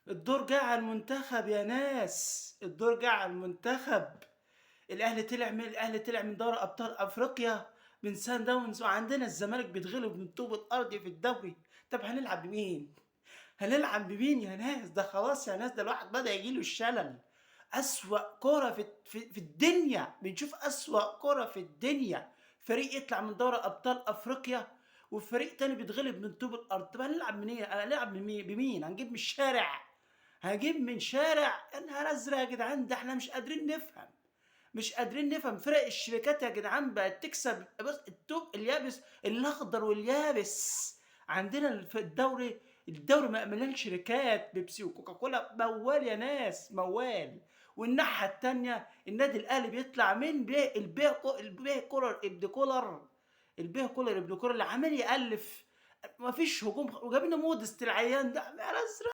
الدور جه على المنتخب يا ناس، الدور جه على المنتخب. الأهلي طلع من دوري أبطال أفريقيا من سان داونز، وعندنا الزمالك بيتغلب من طوب الأرض في الدوري. طب هنلعب بمين؟ هنلعب بمين يا ناس؟ ده خلاص يا ناس، ده الواحد بدأ يجيله الشلل. أسوأ كرة في الدنيا، بنشوف أسوأ كرة في الدنيا. فريق يطلع من دوري أبطال أفريقيا وفريق تاني بيتغلب من طوب الأرض. طب هنلعب منين؟ هنلعب بمين؟ هنجيب من الشارع؟ هنجيب من شارع؟ يا نهار أزرق يا جدعان، ده احنا مش قادرين نفهم. مش قادرين نفهم. فرق الشركات يا جدعان بقت تكسب. بص، التوب اليابس الاخضر واليابس عندنا في الدوري مليان شركات، بيبسي وكوكاكولا، موال يا ناس، موال. والناحيه التانيه النادي الاهلي بيطلع من البيه كولر ابن كولر، البيه كولر ابن كولر اللي عمال يالف. مفيش هجوم، وجاب لنا مودست العيان ده. يا نهار ازرق.